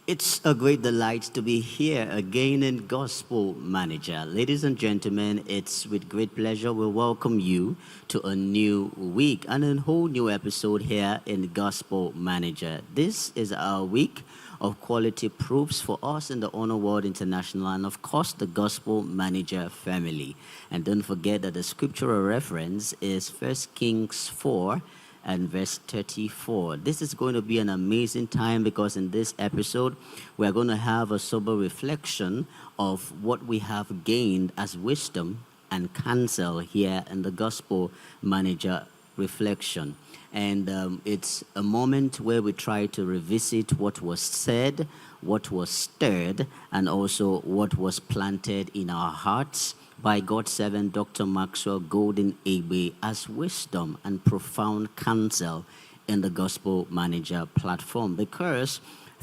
It's a great delight to be here again in Gospel Manager. Ladies and gentlemen, it's with great pleasure we welcome you to a new week and a whole new episode here in Gospel Manager. This is our week of quality proofs for us in the Honor World International and, of course, the Gospel Manager family. And don't forget that the scriptural reference is 1 Kings 4 and verse 34. This is going to be an amazing time because in this episode, we are going to have a sober reflection of what we have gained as wisdom and counsel here in the Gospel Manager reflection. And it's a moment where we try to revisit what was said, what was stirred, and also what was planted in our hearts by God's servant Dr. Maxwell Egbe as wisdom and profound counsel in the Gospel Manager platform. Because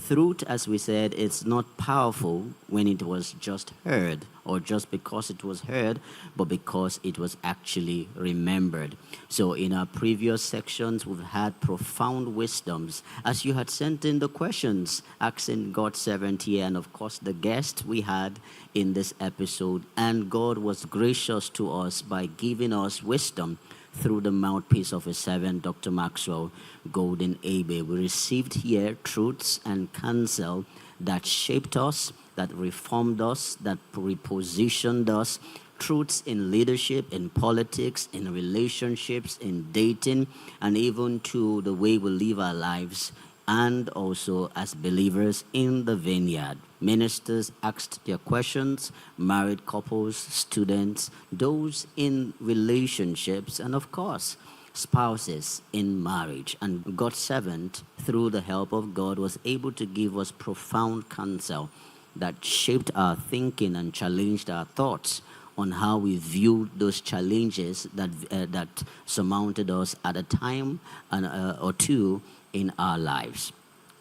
truth, as we said, it's not powerful when it was just heard or just because it was heard, but because it was actually remembered. So in our previous sections, we've had profound wisdoms. As you had sent in the questions, asking God's servant here, and of course the guest we had in this episode, and God was gracious to us by giving us wisdom through the mouthpiece of his servant, Dr. Maxwell Egbe. We received here truths and counsel that shaped us, that reformed us, that repositioned us, truths in leadership, in politics, in relationships, in dating, and even to the way we live our lives, and also as believers in the vineyard. Ministers asked their questions, married couples, students, those in relationships, and of course, spouses in marriage. And God's servant, through the help of God, was able to give us profound counsel that shaped our thinking and challenged our thoughts on how we viewed those challenges that surmounted us at a time or two in our lives.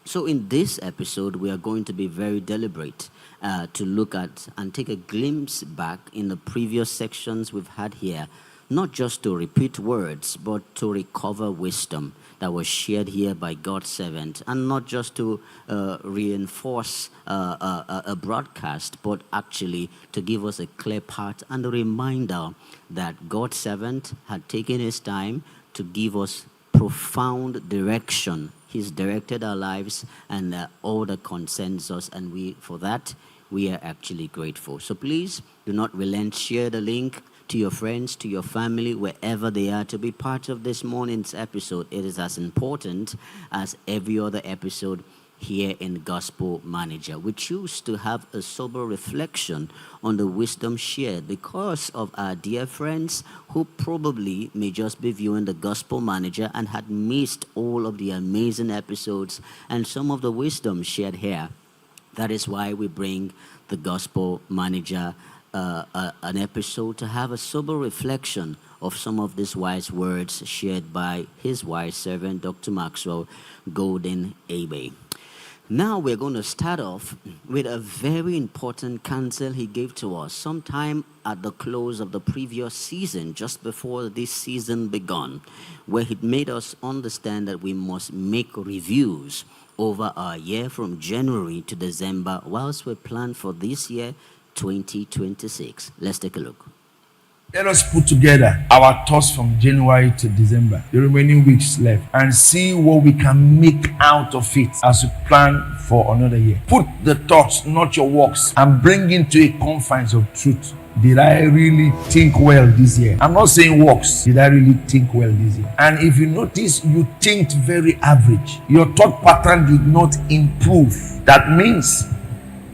So in this episode, we are going to be very deliberate to look at and take a glimpse back in the previous sections we've had here, not just to repeat words, but to recover wisdom that was shared here by God's servant, and not just to reinforce a broadcast, but actually to give us a clear path and a reminder that God's servant had taken his time to give us profound direction. He's directed our lives and all that concerns us, and for that we are actually grateful. So please do not relent. Share the link to your friends, to your family, wherever they are, to be part of this morning's episode. It is as important as every other episode here in Gospel Manager. We choose to have a sober reflection on the wisdom shared because of our dear friends who probably may just be viewing the Gospel Manager and had missed all of the amazing episodes and some of the wisdom shared here. That is why we bring the Gospel Manager an episode to have a sober reflection of some of these wise words shared by his wise servant, Dr. Maxwell Egbe. Now we're going to start off with a very important counsel he gave to us sometime at the close of the previous season, just before this season began, where he made us understand that we must make reviews over our year from January to December whilst we plan for this year, 2026. Let's take a look. Let us put together our thoughts from January to December, the remaining weeks left, and see what we can make out of it as we plan for another year. Put the thoughts, not your works, and bring into a confines of truth. Did I really think well this year? I'm not saying works. Did I really think well this year? And if you notice, you think very average. Your thought pattern did not improve. That means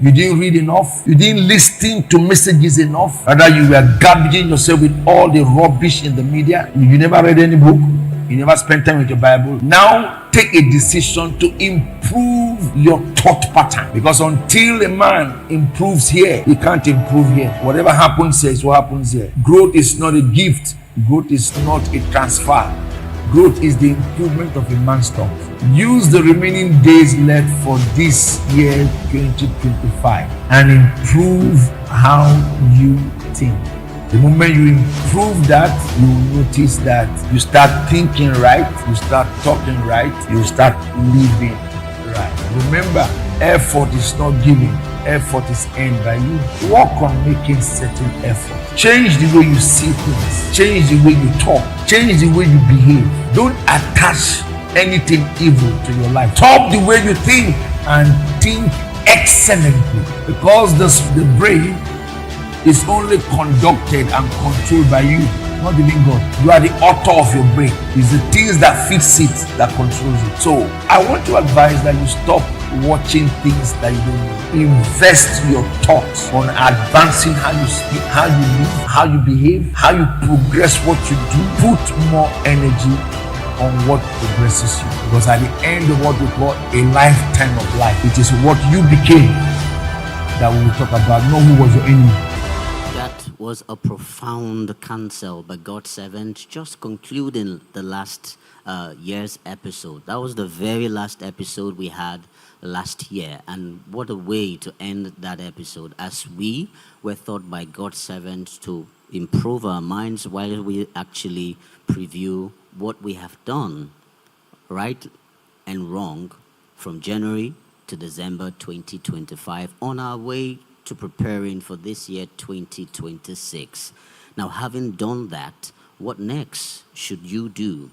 you didn't read enough. You didn't listen to messages enough. Rather, you were garbaging yourself with all the rubbish in the media. You never read any book. You never spent time with your Bible. Now, take a decision to improve your thought pattern. Because until a man improves here, he can't improve here. Whatever happens here is what happens here. Growth is not a gift. Growth is not a transfer. Growth is the improvement of a man's thought. Use the remaining days left for this year 2025 and improve how you think. The moment you improve that, you will notice that you start thinking right, you start talking right, you start living right. Remember, Effort is not given, effort is earned by you. Work on making certain effort. Change the way you see things, change the way you talk, change the way you behave. Don't attach anything evil to your life. Talk the way you think and think excellently, because the brain is only conducted and controlled by you, not the living God. You are the author of your brain. It's the things that fix it that controls it. So I want to advise that you stop watching things that you don't know. Invest your thoughts on advancing how you speak, how you live, how you behave, how you progress what you do. Put more energy on what progresses you, because at the end of what we call a lifetime of life, it is what you became that we will talk about, not who was your enemy. That was a profound counsel by God's servant, just concluding the last year's episode. That was the very last episode we had last year, and what a way to end that episode, as we were taught by God's servant to improve our minds while we actually preview what we have done right and wrong from January to December 2025 on our way to preparing for this year 2026. Now, having done that, what next should you do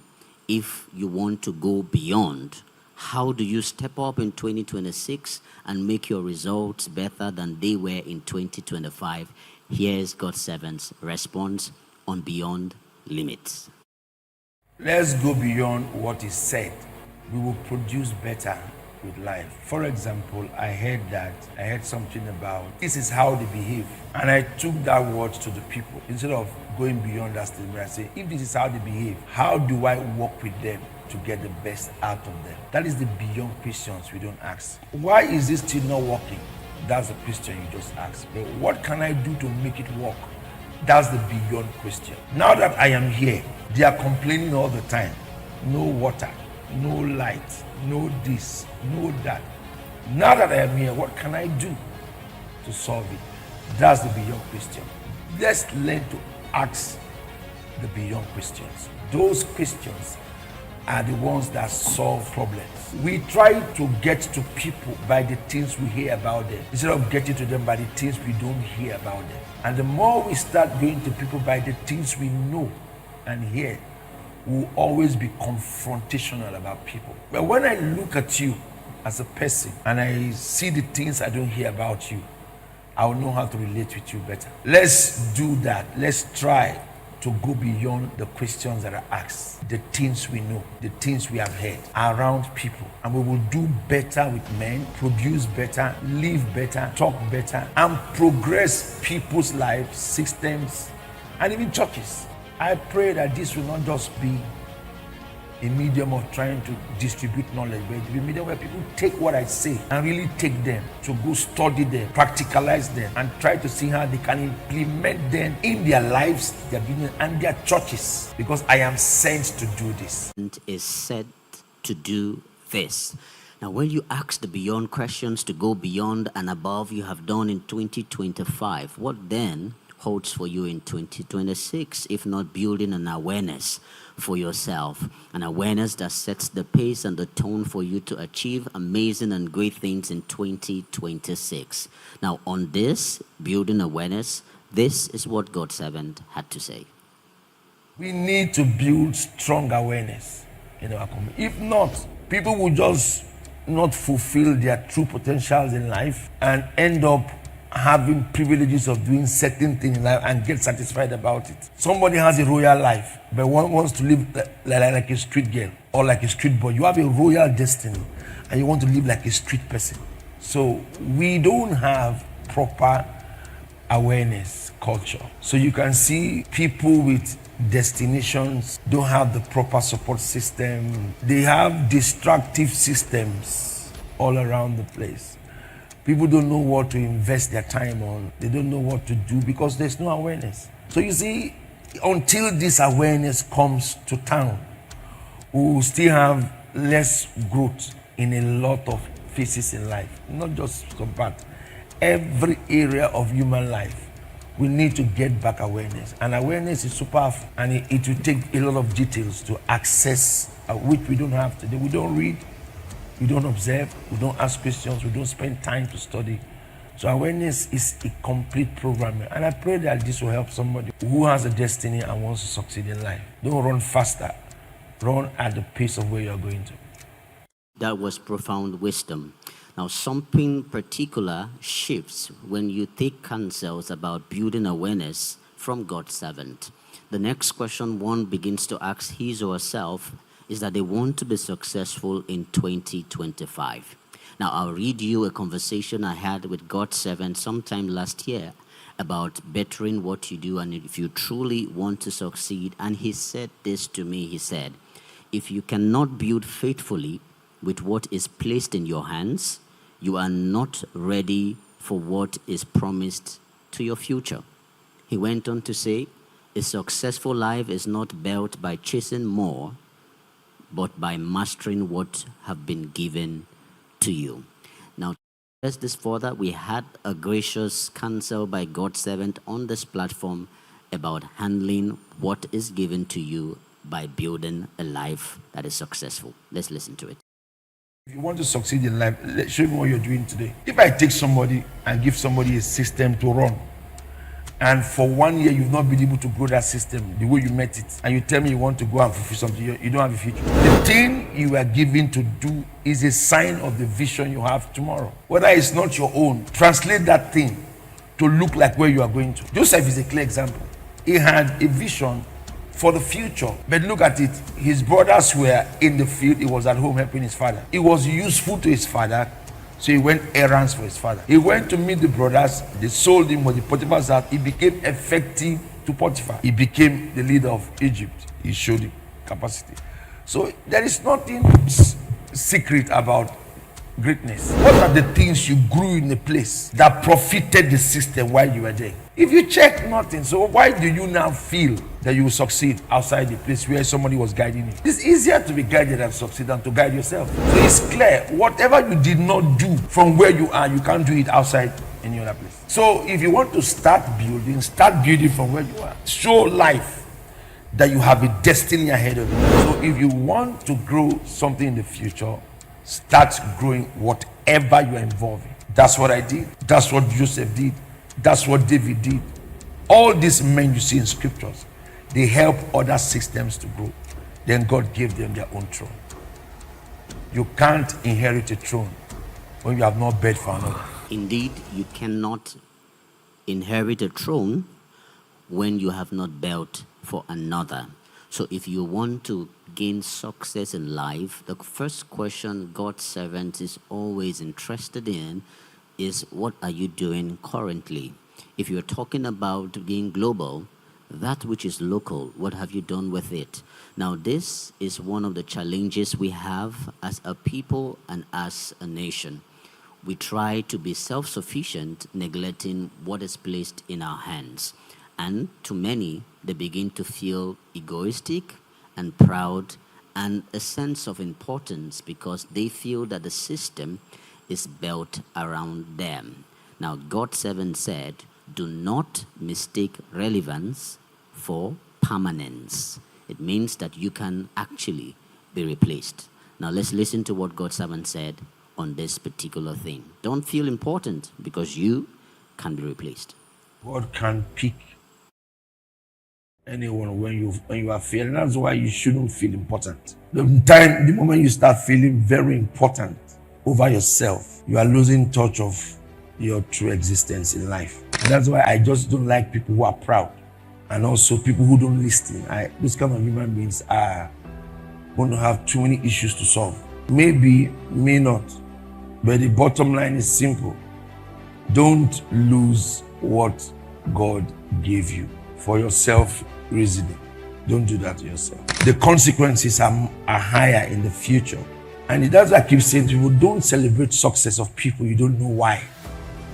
if you want to go beyond? How do you step up in 2026 and make your results better than they were in 2025? Here's God's servant's response on Beyond Limits. Let's go beyond what is said. We will produce better with life. For example, I heard something about this is how they behave. And I took that word to the people. Instead of going beyond that statement, I say, if this is how they behave, how do I work with them to get the best out of them? That is the beyond questions we don't ask. Why is this still not working? That's the question you just asked. But what can I do to make it work? That's the beyond question. Now that I am here, they are complaining all the time. No water, no light, no this, no that. Now that I am here, what can I do to solve it? That's the beyond question. Let's learn to ask the beyond questions. Those questions are the ones that solve problems. We try to get to people by the things we hear about them, instead of getting to them by the things we don't hear about them. And the more we start going to people by the things we know and hear, we'll always be confrontational about people. But when I look at you as a person and I see the things I don't hear about you, I'll know how to relate with you better. Let's do that. Let's try to go beyond the questions that are asked, the things we know, the things we have heard around people. And we will do better with men, produce better, live better, talk better, and progress people's lives, systems, and even churches. I pray that this will not just be a medium of trying to distribute knowledge, but it will be a medium where people take what I say and really take them to go study them, practicalize them, and try to see how they can implement them in their lives, their business, and their churches. Because I am sent to do this. And is set to do this. Now, when you ask the beyond questions to go beyond and above you have done in 2025, what then holds for you in 2026, if not building an awareness for yourself, an awareness that sets the pace and the tone for you to achieve amazing and great things in 2026. Now, on this, building awareness, this is what God's servant had to say. We need to build strong awareness in our community. If not, people will just not fulfill their true potentials in life and end up having privileges of doing certain things in life and get satisfied about it. Somebody has a royal life, but one wants to live like a street girl or like a street boy. You have a royal destiny and you want to live like a street person. So we don't have proper awareness culture. So you can see people with destinations don't have the proper support system. They have destructive systems all around the place. People don't know what to invest their time on. They don't know what to do because there's no awareness. So you see, until this awareness comes to town, we will still have less growth in a lot of phases in life. Not just some part. Every area of human life, we need to get back awareness. And awareness is super powerful. And it will take a lot of details to access, which we don't have today. We don't read. We don't observe, we don't ask questions, we don't spend time to study. So awareness is a complete programming. And I pray that this will help somebody who has a destiny and wants to succeed in life. Don't run faster. Run at the pace of where you're going to. That was profound wisdom. Now, something particular shifts when you take counsels about building awareness from God's servant. The next question one begins to ask his or herself is that they want to be successful in 2025. Now, I'll read you a conversation I had with God's servant sometime last year about bettering what you do and if you truly want to succeed. And he said this to me. He said, if you cannot build faithfully with what is placed in your hands, you are not ready for what is promised to your future. He went on to say, a successful life is not built by chasing more, but by mastering what have been given to you. Now, to address this further, we had a gracious counsel by God's servant on this platform about handling what is given to you by building a life that is successful. Let's listen to it. If you want to succeed in life, show me what you're doing today. If I take somebody and give somebody a system to run, and for 1 year you've not been able to grow that system the way you met it, and you tell me you want to go and fulfill something, you don't have a future. The thing you are given to do is a sign of the vision you have tomorrow. Whether it's not your own, translate that thing to look like where you are going to. Joseph is a clear example. He had a vision for the future. But look at it. His brothers were in the field. He was at home helping his father. He was useful to his father, so he went errands for his father. He went to meet the brothers. They sold him with the Potiphar's house. He became effective to Potiphar. He became the leader of Egypt. He showed him capacity. So there is nothing secret about greatness. What are the things you grew in a place that profited the system while you were there? If you check nothing, so why do you now feel that you will succeed outside the place where somebody was guiding you? It's easier to be guided and succeed than to guide yourself. So it's clear, whatever you did not do from where you are, you can't do it outside any other place. So if you want to start building from where you are. Show life that you have a destiny ahead of you. So if you want to grow something in the future, start growing whatever you are involved in. That's what I did. That's what Joseph did. That's what David did. All these men you see in scriptures, they help other systems to grow. Then God gave them their own throne. You can't inherit a throne when you have not begged for another. Indeed, you cannot inherit a throne when you have not built for another. So if you want to gain success in life, the first question God's servant is always interested in is, what are you doing currently? If you're talking about being global, that which is local, what have you done with it? Now, this is one of the challenges we have as a people and as a nation. We try to be self-sufficient, neglecting what is placed in our hands. And to many, they begin to feel egoistic and proud and a sense of importance because they feel that the system is built around them. Now, God's servant said, do not mistake relevance for permanence. It means that you can actually be replaced. Now, let's listen to what God's servant said on this particular thing. Don't feel important because you can be replaced. God can pick anyone when you are feeling. That's why you shouldn't feel important. The moment you start feeling very important over yourself, you are losing touch of your true existence in life. And that's why I just don't like people who are proud, and also people who don't listen. Those kind of human beings are going to have too many issues to solve. Maybe, may not, but the bottom line is simple. Don't lose what God gave you for yourself reasoning. Don't do that to yourself. The consequences are higher in the future. And that's why I keep saying to people, don't celebrate success of people you don't know why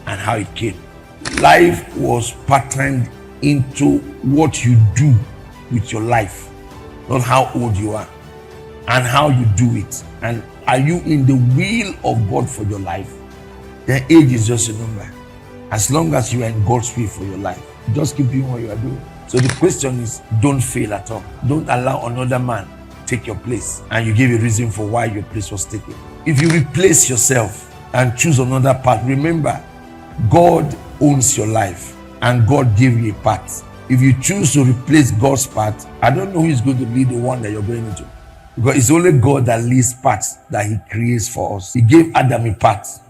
and how it came. Life was patterned into what you do with your life, not how old you are and how you do it. And are you in the will of God for your life? Then age is just a number. As long as you are in God's will for your life, just keep doing what you are doing. So the question is, don't fail at all. Don't allow another man take your place and you give a reason for why your place was taken. If you replace yourself and choose another path, remember, God owns your life and God gave you a path. If you choose to replace God's path, I don't know who is going to be the one that you're going into. Because it's only God that leads paths that He creates for us. He gave Adam a path.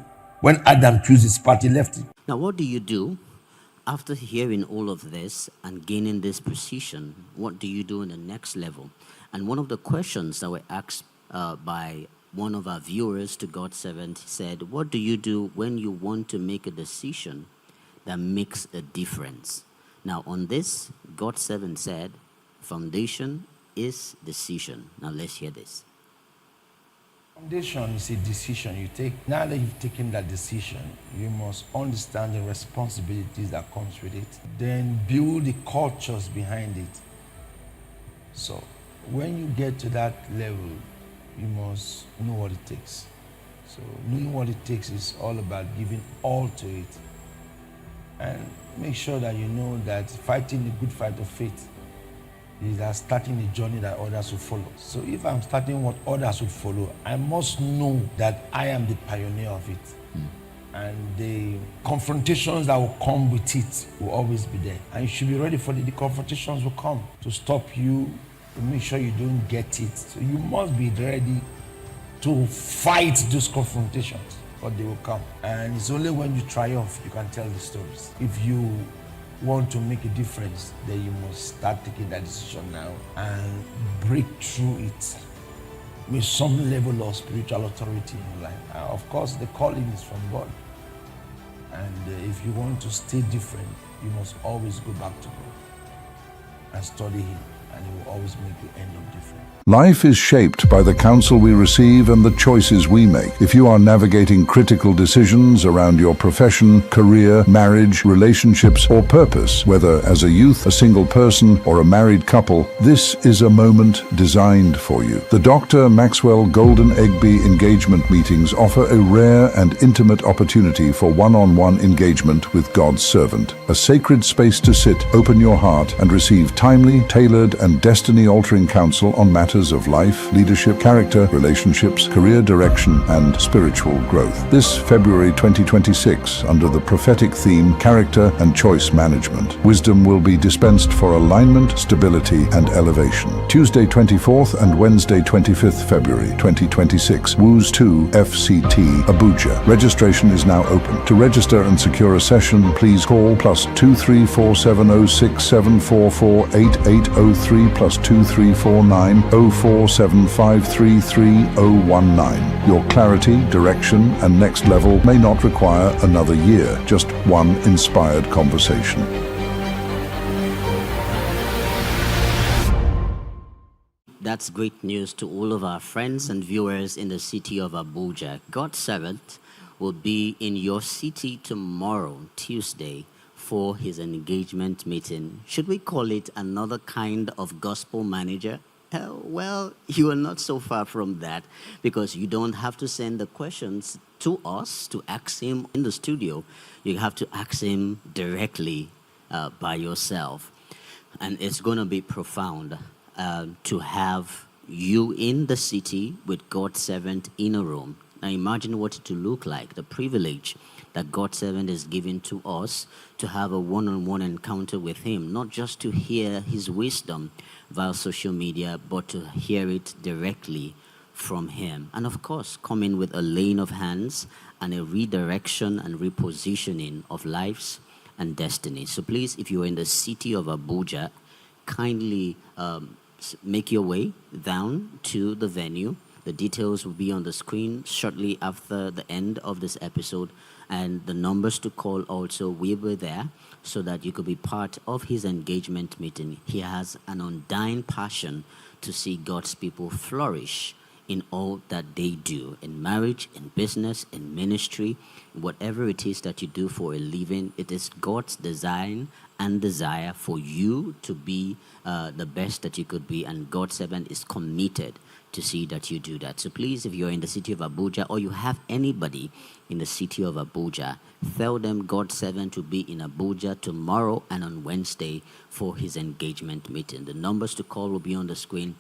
When Adam chose his path, he left it. Now, what do you do after hearing all of this and gaining this precision? What do you do in the next level? And one of the questions that were asked by one of our viewers to God's servant said, what do you do when you want to make a decision that makes a difference? Now, on this, God's servant said, foundation is decision. Now, let's hear this. Foundation is a decision you take. Now that you've taken that decision, you must understand the responsibilities that comes with it. Then build the cultures behind it. So, when you get to that level, you must know what it takes. So knowing what it takes is all about giving all to it. And make sure that you know that fighting the good fight of faith is that starting a journey that others will follow. So if I'm starting what others will follow, I must know that I am the pioneer of it. And the confrontations that will come with it will always be there. And you should be ready for the confrontations will come to stop you, to make sure you don't get it. So you must be ready to fight those confrontations, but they will come. And it's only when you triumph you can tell the stories. If you want to make a difference, then you must start taking that decision now and break through it with some level of spiritual authority in your life. Of course, the calling is from God. And if you want to stay different, you must always go back to God and study Him. And He will always make the end of difference. Life is shaped by the counsel we receive and the choices we make. If you are navigating critical decisions around your profession, career, marriage, relationships, or purpose, whether as a youth, a single person, or a married couple, this is a moment designed for you. The Dr. Maxwell Golden Egbe engagement meetings offer a rare and intimate opportunity for one-on-one engagement with God's servant. A sacred space to sit, open your heart, and receive timely, tailored, and destiny-altering counsel on matters of life, leadership, character, relationships, career direction, and spiritual growth. This February 2026, under the prophetic theme, Character and Choice Management, wisdom will be dispensed for alignment, stability, and elevation. Tuesday 24th and Wednesday 25th February 2026, WOOS 2 FCT, Abuja. Registration is now open. To register and secure a session, please call +234 706 8803 +2349 047533019. Your clarity, direction, and next level may not require another year, just one inspired conversation. That's great news to all of our friends and viewers in the city of Abuja. God's servant will be in your city tomorrow, Tuesday, for his engagement meeting. Should we call it another kind of gospel manager? Well, you are not so far from that, because you don't have to send the questions to us to ask him in the studio. You have to ask him directly by yourself. And it's going to be profound to have you in the city with God's servant in a room. Now imagine what it will look like, the privilege that God's servant is giving to us to have a one-on-one encounter with him, not just to hear his wisdom via social media, but to hear it directly from him. And of course, come in with a laying of hands and a redirection and repositioning of lives and destiny. So please, if you're in the city of Abuja, kindly make your way down to the venue. The details will be on the screen shortly after the end of this episode, and the numbers to call also will be there so that you could be part of his engagement meeting. He has an undying passion to see God's people flourish in all that they do, in marriage, in business, in ministry, whatever it is that you do for a living. It is God's design and desire for you to be the best that you could be, and God's servant is committed to see that you do that. So please, if you're in the city of Abuja or you have anybody in the city of Abuja, tell them God's servant to be in Abuja tomorrow and on Wednesday for his engagement meeting. The numbers to call will be on the screen,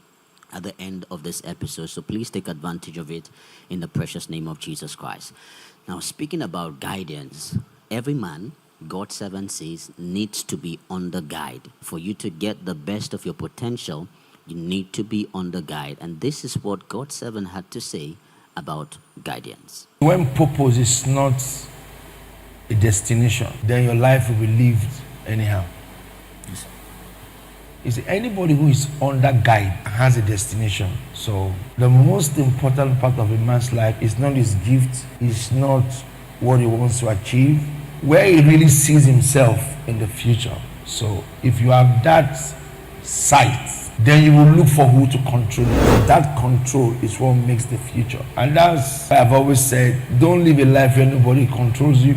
at the end of this episode. So please take advantage of it in the precious name of Jesus Christ. Now, speaking about guidance, every man, God 7 says, needs to be under guide. For you to get the best of your potential, you need to be under guide. And this is what God 7 had to say about guidance. When purpose is not a destination, then your life will be lived anyhow. Yes. You see, anybody who is under guide has a destination. So the most important part of a man's life is not his gift, is not what he wants to achieve, where he really sees himself in the future. So if you have that sight, then you will look for who to control it. That control is what makes the future. And that's why I've always said, don't live a life where nobody controls you.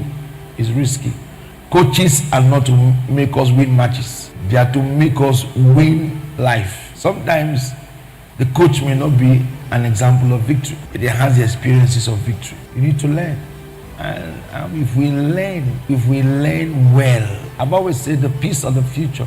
It's risky. Coaches are not to make us win matches. They are to make us win life. Sometimes the coach may not be an example of victory, but he has the experiences of victory. You need to learn. And if we learn well, I've always said the peace of the future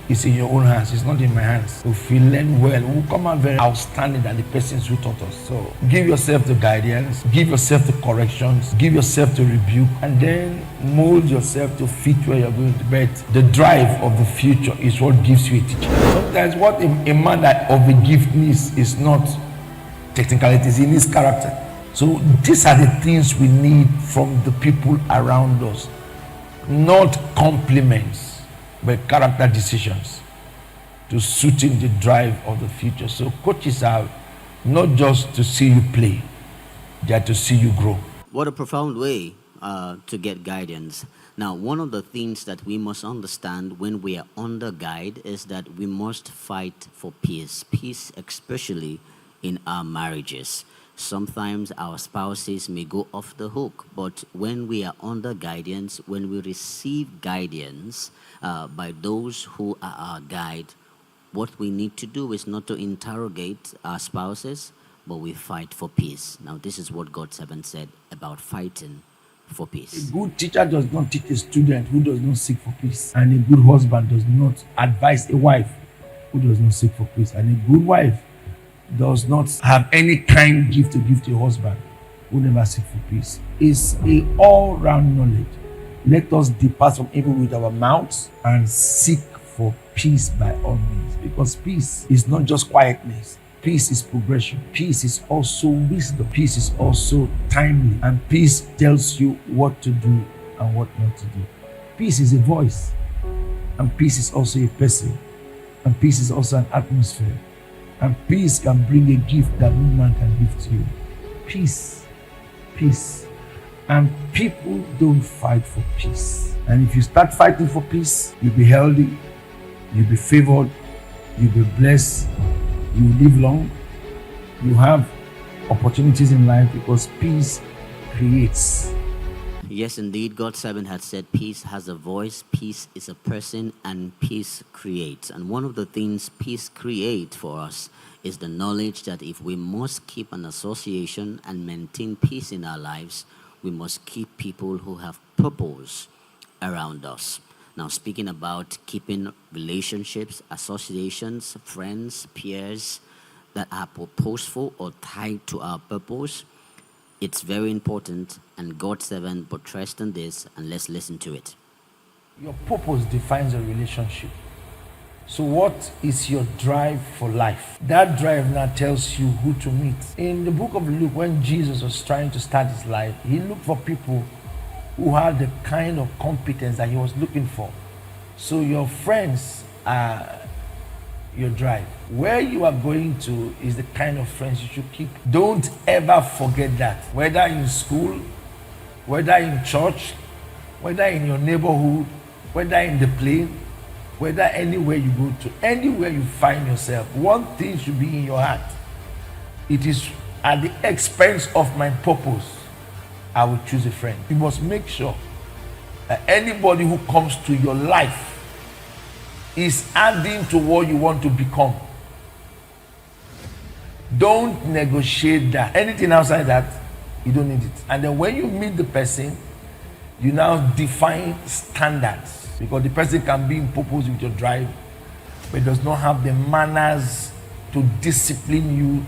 is in your own hands. It's not in my hands. If we learn well, we'll come out very outstanding than the persons who taught us. So give yourself the guidance, give yourself the corrections, give yourself the rebuke, and then mold yourself to fit where you're going to. But the drive of the future is what gives you a teacher. Sometimes what a man that of a gift needs is not technicalities, he needs character. So these are the things we need from the people around us. Not compliments, but character decisions to suiting the drive of the future. So coaches are not just to see you play, they are to see you grow. What a profound way to get guidance. Now, one of the things that we must understand when we are under guide is that we must fight for peace. Peace, especially in our marriages. Sometimes our spouses may go off the hook, but when we are under guidance, when we receive guidance by those who are our guide, what we need to do is not to interrogate our spouses, but we fight for peace. Now, this is what God 7 said about fighting for peace. A good teacher does not teach a student who does not seek for peace, and a good husband does not advise a wife who does not seek for peace, and a good wife does not have any kind gift to give to a husband who never seek for peace. It's a all-round knowledge. Let us depart from evil with our mouths and seek for peace by all means, because peace is not just quietness. Peace is progression. Peace is also wisdom. Peace is also timely, and peace tells you what to do and what not to do. Peace is a voice, and peace is also a person, and peace is also an atmosphere. And peace can bring a gift that no man can give to you. Peace. Peace. And people don't fight for peace. And if you start fighting for peace, you'll be healthy, you'll be favored, you'll be blessed, you'll live long, you have opportunities in life, because peace creates. Yes, indeed, God 7 had said peace has a voice, peace is a person, and peace creates. And one of the things peace creates for us is the knowledge that if we must keep an association and maintain peace in our lives, we must keep people who have purpose around us. Now, speaking about keeping relationships, associations, friends, peers that are purposeful or tied to our purpose, it's very important, and God 7 buttressed on this, and let's listen to it. Your purpose defines a relationship. So what is your drive for life? That drive now tells you who to meet. In the book of Luke, when Jesus was trying to start his life, he looked for people who had the kind of competence that he was looking for. So your friends are your drive. Where you are going to is the kind of friends you should keep. Don't ever forget that. Whether in school, whether in church, whether in your neighborhood, whether in the plane, whether anywhere you go to, anywhere you find yourself, one thing should be in your heart. It is at the expense of my purpose, I will choose a friend. You must make sure that anybody who comes to your life is adding to what you want to become. Don't negotiate that. Anything outside that, you don't need it. And then when you meet the person, you now define standards, because the person can be in purpose with your drive, but does not have the manners to discipline you,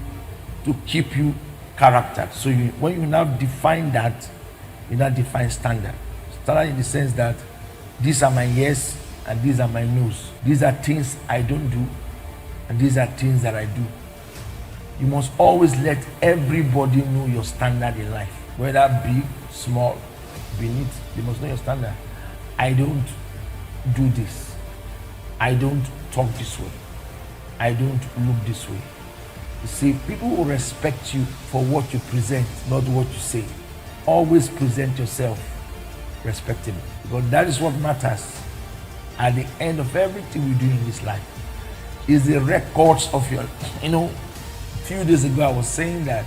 to keep you character. So when you now define that, you now define standard. Standard in the sense that these are my yes and these are my no's. These are things I don't do and these are things that I do. You must always let everybody know your standard in life, whether big, small, beneath. They must know your standard. I don't do this. I don't talk this way. I don't look this way. You see, people will respect you for what you present, not what you say. Always present yourself respectably, because that is what matters at the end of everything we do in this life. Is the records of your, a few days ago I was saying that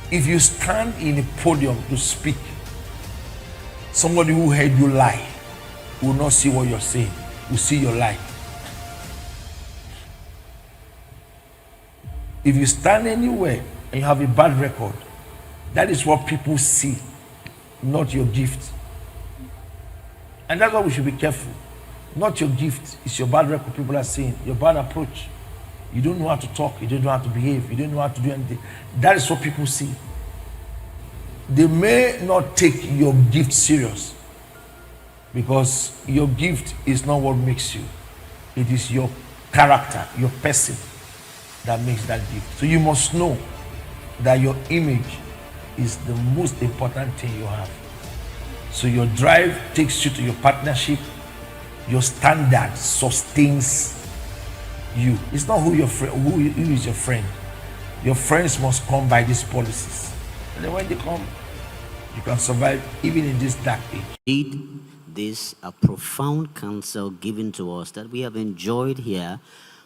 if you stand in a podium to speak, somebody who heard you lie will not see what you're saying, will see your lie. If you stand anywhere and you have a bad record, that is what people see, not your gift. And that's why we should be careful. Not your gift, it's your bad record people are seeing, your bad approach. You don't know how to talk, you don't know how to behave, you don't know how to do anything. That is what people see. They may not take your gift serious because your gift is not what makes you. It is your character, your person that makes that gift. So you must know that your image is the most important thing you have. So your drive takes you to your partnership. Your standard sustains you. It's not who your friend, who is your friend. Your friends must come by these policies. And then when they come, you can survive even in this dark age. Indeed, this a profound counsel given to us that we have enjoyed here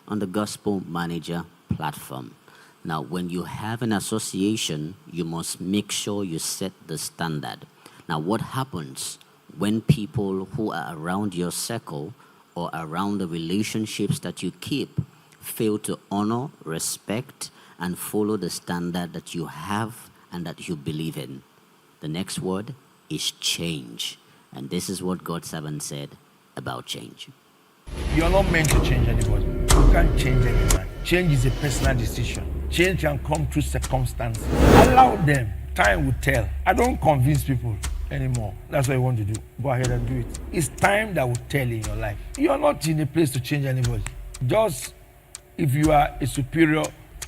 on the Gospel Manager platform. Now, when you have an association, you must make sure you set the standard. Now, what happens when people who are around your circle or around the relationships that you keep fail to honor, respect, and follow the standard that you have and that you believe in? The next word is change. And this is what God's servant said about change. You're not meant to change anybody. You can't change anyone. Change is a personal decision. Change can come through circumstances. Allow them. Time will tell. I don't convince people anymore. That's what I want to do. Go ahead and do it. It's time that will tell in your life. You're not in a place to change anybody. Just if you are a superior,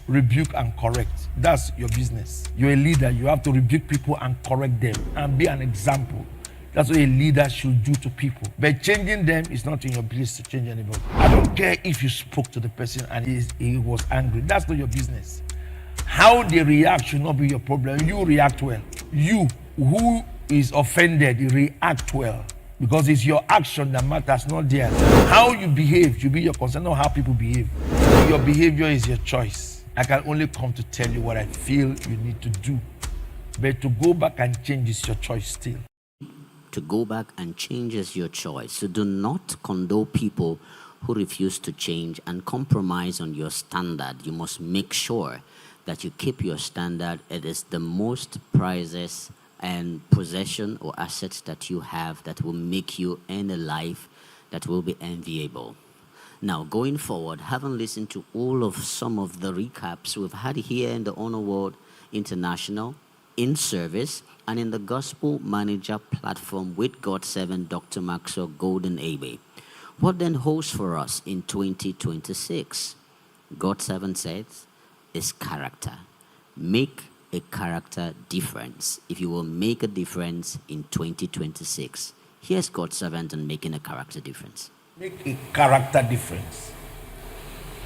rebuke and correct. That's your business. You're a leader. You have to rebuke people and correct them and be an example. That's what a leader should do to people. But changing them is not in your place to change anybody. I don't care if you spoke to the person and he was angry. That's not your business. How they react should not be your problem. You react well. You who is offended, you react well. Because it's your action that matters, not theirs. How you behave should be your concern, not how people behave. Your behavior is your choice. I can only come to tell you what I feel you need to do. But to go back and change is your choice still. To go back and change is your choice. So do not condone people who refuse to change and compromise on your standard. You must make sure that you keep your standard. It is the most prizes and possession or assets that you have that will make you end a life that will be enviable. Now, going forward, having listened to all of some of the recaps we've had here in the Honor World International, in service, and in the Gospel Manager platform with God's servant, Dr. Maxwell Golden Egbe. What then holds for us in 2026? God's servant says, is character. Make a character difference. If you will make a difference in 2026, here's God's servant on making a character difference. Make a character difference,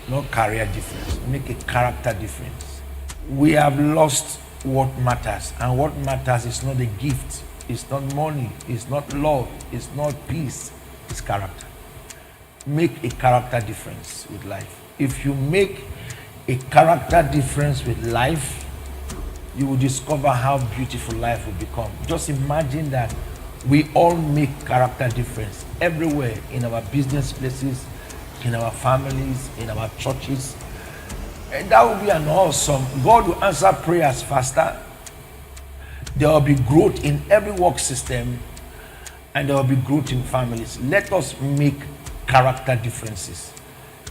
not career difference. Make a character difference. We have lost what matters, and what matters is not a gift, it's not money, it's not love, it's not peace, it's character. Make a character difference with life. If you make a character difference with life, you will discover how beautiful life will become. Just imagine that we all make character difference everywhere, in our business places, in our families, in our churches. And that will be an awesome. God will answer prayers faster. There will be growth in every work system, and there will be growth in families. Let us make character differences.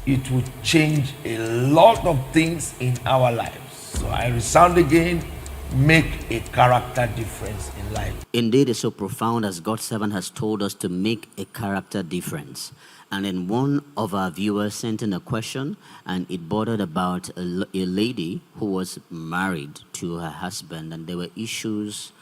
it will change a lot of things in our lives. So I resound again, make a character difference in life. Indeed, it's so profound as God's servant has told us to make a character difference. And then one of our viewers sent in a question, and it bordered about a lady who was married to her husband, and there were issues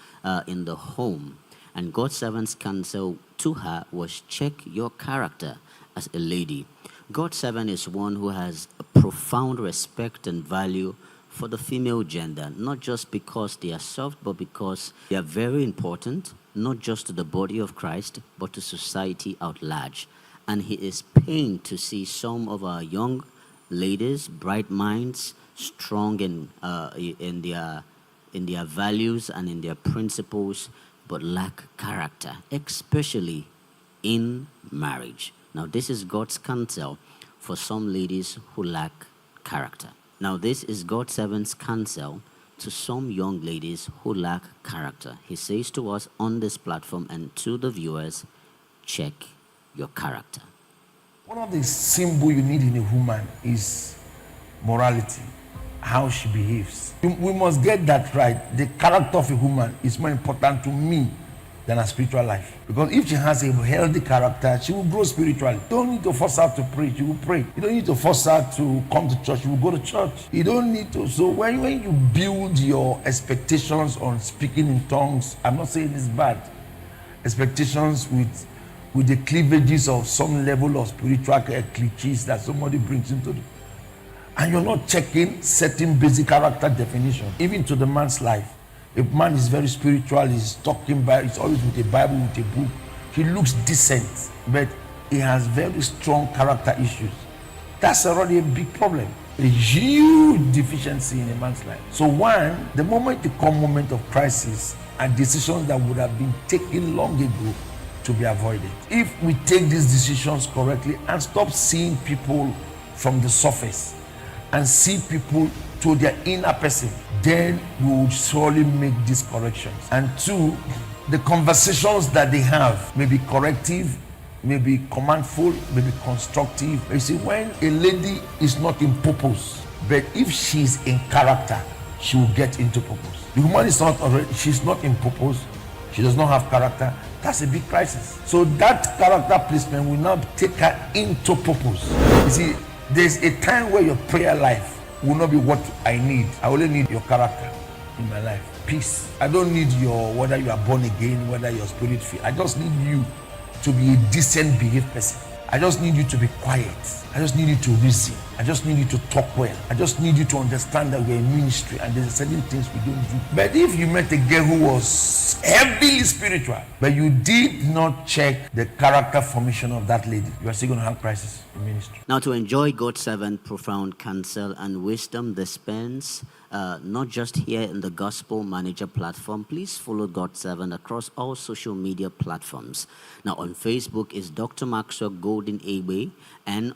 in the home. And God's servant's counsel to her was, check your character as a lady. God's servant is one who has a profound respect and value for the female gender, not just because they are soft, but because they are very important, not just to the body of Christ, but to society at large. And he is pained to see some of our young ladies, bright minds, strong in their values and in their principles, but lack character, especially in marriage. Now, this is God's counsel for some ladies who lack character. Now, this is God's servant's counsel to some young ladies who lack character. He says to us on this platform and to the viewers, check your character. One of the symbols you need in a woman is morality, how she behaves. We must get that right. The character of a woman is more important to me than her spiritual life. Because if she has a healthy character, she will grow spiritually. You don't need to force her to pray, she will pray. You don't need to force her to come to church, she will go to church. You don't need to. So when you build your expectations on speaking in tongues, I'm not saying it's bad. Expectations with the cleavages of some level of spiritual cliches that somebody brings into the, and you're not checking certain basic character definition, even to the man's life. If man is very spiritual, he's talking by, he's always with a Bible, with a book, he looks decent, but he has very strong character issues. That's already a big problem, a huge deficiency in a man's life. So one, the moment you come moment of crisis are decisions that would have been taken long ago to be avoided. If we take these decisions correctly and stop seeing people from the surface and see people to their inner person, then we will surely make these corrections. And two, the conversations that they have may be corrective, may be commandful, may be constructive. You see, when a lady is not in purpose, but if she's in character, she will get into purpose. The woman is not already, she's not in purpose, she does not have character, that's a big crisis. So that character placement will now take her into purpose. You see, there's a time where your prayer life will not be what I need. I only need your character in my life. Peace. I don't need your, whether you are born again, whether your spirit filled. I just need you to be a decent behaved person. I just need you to be quiet. I just need you to reason. I just need you to talk well. I just need you to understand that we're in ministry and there's certain things we don't do. But if you met a girl who was heavily spiritual, but you did not check the character formation of that lady, you are still going to have crisis in ministry. Now, to enjoy God's servant profound counsel and wisdom dispense, not just here in the Gospel Manager platform, please follow God's servant across all social media platforms. Now, on Facebook is Dr. Maxwell Golden Egbe and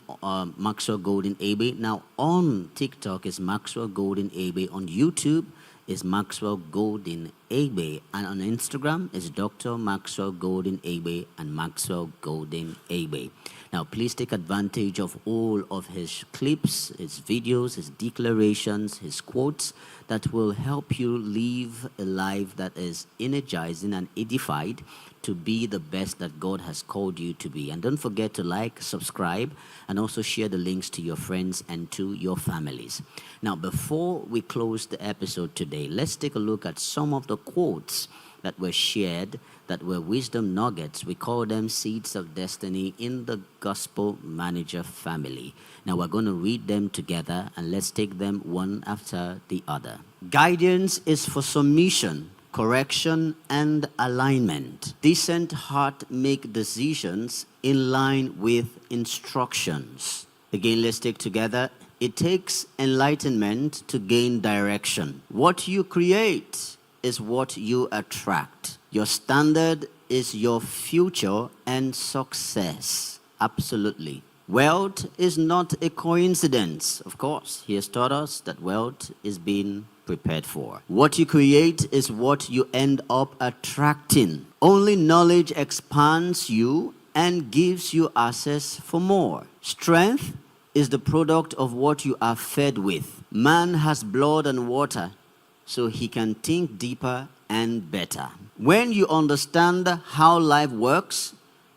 Maxwell Golden Egbe. Now, on TikTok is Maxwell Golden Egbe. On YouTube is Maxwell Golden Egbe. And on Instagram is Dr. Maxwell Golden Egbe and Maxwell Golden Egbe. Now, please take advantage of all of his clips, his videos, his declarations, his quotes that will help you live a life that is energizing and edified to be the best that God has called you to be. And don't forget to like, subscribe, and also share the links to your friends and to your families. Now, before we close the episode today, let's take a look at some of the quotes that were shared that were wisdom nuggets. We call them seeds of destiny in the Gospel Manager family. Now we're going to read them together and let's take them one after the other. Guidance is for submission, correction, and alignment. Decent heart make decisions in line with instructions. Again, let's take together. It takes enlightenment to gain direction. What you create is what you attract. Your standard is your future and success. Absolutely. Wealth is not a coincidence. Of course, he has taught us that wealth is being prepared for. What you create is what you end up attracting. Only knowledge expands you and gives you access for more. Strength is the product of what you are fed with. Man has blood and water, so he can think deeper and better. When you understand how life works,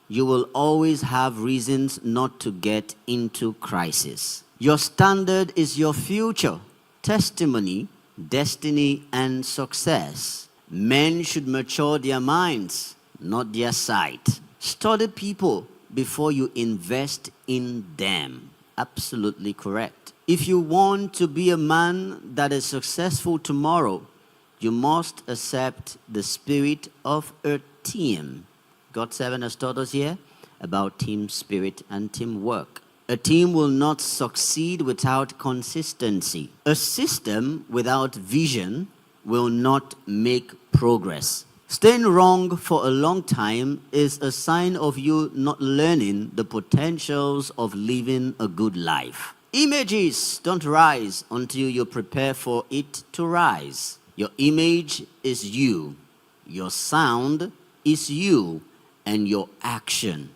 you will always have reasons not to get into crisis. Your standard is your future, testimony, destiny, and success. Men should mature their minds, not their sight. Study people before you invest in them. Absolutely correct. If you want to be a man that is successful tomorrow, you must accept the spirit of a team. God 7 has taught us here about team spirit and teamwork. A team will not succeed without consistency. A system without vision will not make progress. Staying wrong for a long time is a sign of you not learning the potentials of living a good life. Images don't rise until you prepare for it to rise. Your image is you. Your sound is you. And your action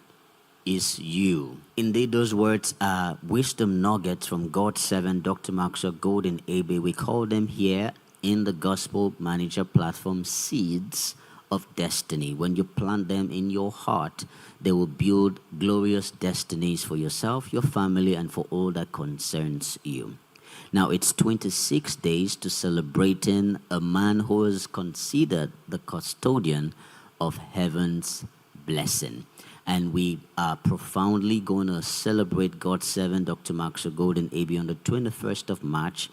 is you. Indeed, those words are wisdom nuggets from God 7, Dr. Maxwell, Golden Egbe. We call them here in the Gospel Manager platform seeds of destiny. When you plant them in your heart, they will build glorious destinies for yourself, your family, and for all that concerns you. Now, it's 26 days to celebrating a man who is considered the custodian of heaven's blessing. And we are profoundly going to celebrate God 7, Dr. Maxwell Golden Egbe on the 21st of March,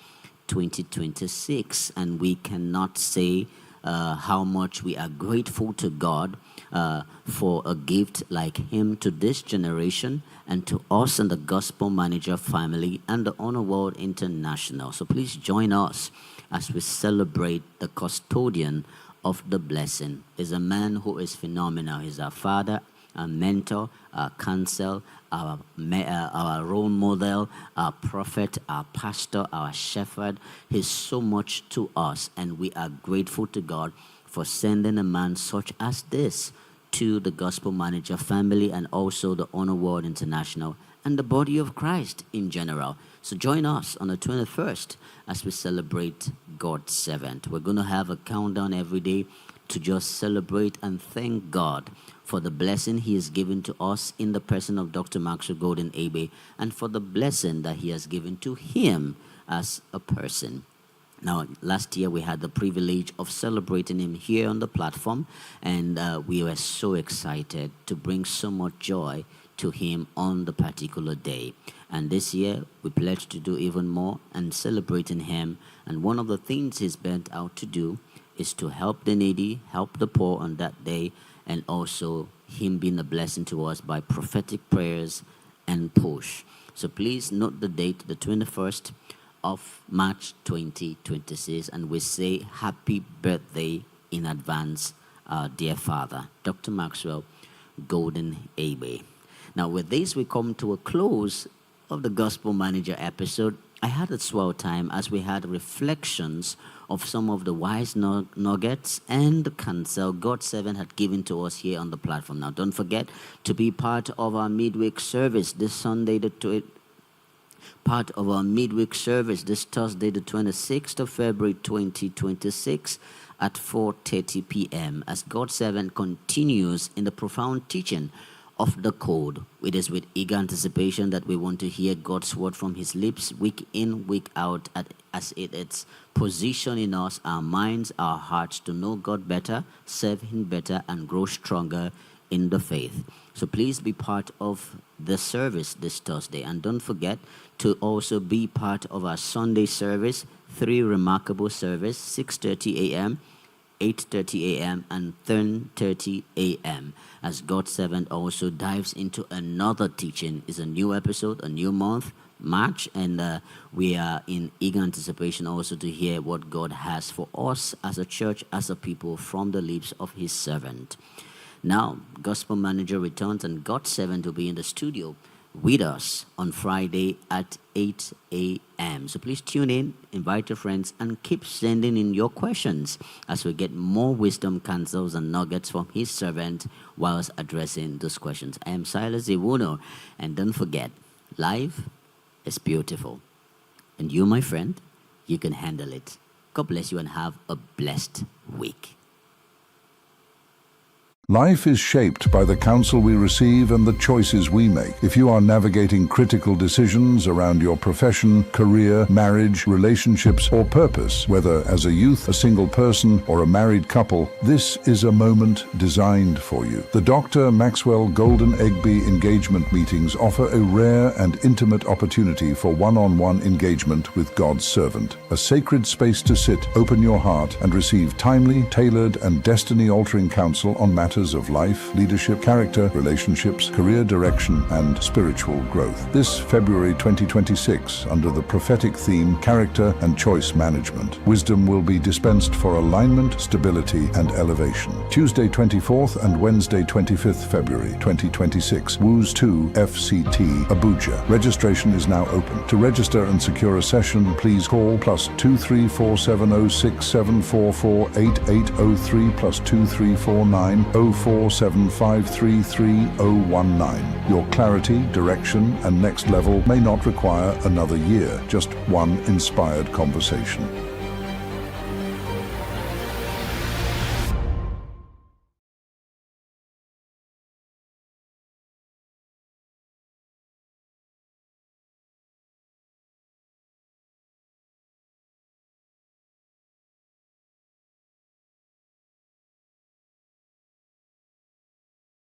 2026. And we cannot say how much we are grateful to God for a gift like him to this generation and to us and the Gospel Manager family and the Honor World International. So please join us as we celebrate the custodian of the blessing. Is a man who is phenomenal. He's our father, our mentor, our counsel, our role model, our prophet, our pastor, our shepherd. He's so much to us, and we are grateful to God for sending a man such as this to the Gospel Manager family and also the Honor World International and the body of Christ in general. So join us on the 21st as we celebrate God's servant. We're going to have a countdown every day to just celebrate and thank God for the blessing he has given to us in the person of Dr. Maxwell Golden Egbe and for the blessing that he has given to him as a person. Now, last year we had the privilege of celebrating him here on the platform, and we were so excited to bring so much joy to him on the particular day. And this year, we pledge to do even more and celebrating him. And one of the things he's bent out to do is to help the needy, help the poor on that day, and also him being a blessing to us by prophetic prayers and push. So please note the date, the 21st of March 2026, and we say happy birthday in advance, dear Father, Dr. Maxwell Golden Egbe. Now, with this, we come to a close of the Gospel Manager episode. I had a swell time as we had reflections of some of the wise nuggets and the counsel God 7 had given to us here on the platform. Now, don't forget to be part of our midweek service this Sunday, part of our midweek service this Thursday, the 26th of February, 2026 at 4:30 p.m. as God 7 continues in the profound teaching of the code. It is with eager anticipation that we want to hear God's word from his lips week in, week out, as it's positioning us, our minds, our hearts to know God better, serve him better, and grow stronger in the faith. So please be part of the service this Thursday. And don't forget to also be part of our Sunday service, 3 remarkable service, 6:30 a.m., 8:30 a.m. and 10:30 a.m. as God's servant also dives into another teaching. It's a new episode, a new month, March, and we are in eager anticipation also to hear what God has for us as a church, as a people, from the lips of his servant. Now, Gospel Manager returns, and God's servant will be in the studio with us on Friday at 8 a.m. So please tune in, invite your friends, and keep sending in your questions as we get more wisdom, counsels, and nuggets from his servant whilst addressing those questions. I am Silas Iwuno, and don't forget, life is beautiful. And you, my friend, you can handle it. God bless you and have a blessed week. Life is shaped by the counsel we receive and the choices we make. If you are navigating critical decisions around your profession, career, marriage, relationships, or purpose, whether as a youth, a single person, or a married couple, this is a moment designed for you. The Dr. Maxwell Golden Egbe engagement meetings offer a rare and intimate opportunity for one-on-one engagement with God's servant. A sacred space to sit, open your heart, and receive timely, tailored, and destiny-altering counsel on matters of life, leadership, character, relationships, career direction, and spiritual growth. This February 2026, under the prophetic theme, Character and Choice Management, wisdom will be dispensed for alignment, stability, and elevation. Tuesday 24th and Wednesday 25th February 2026, WOOS 2 FCT, Abuja. Registration is now open. To register and secure a session, please call +234 706 8803 +2349 047533019. Your clarity, direction, and next level may not require another year, just one inspired conversation.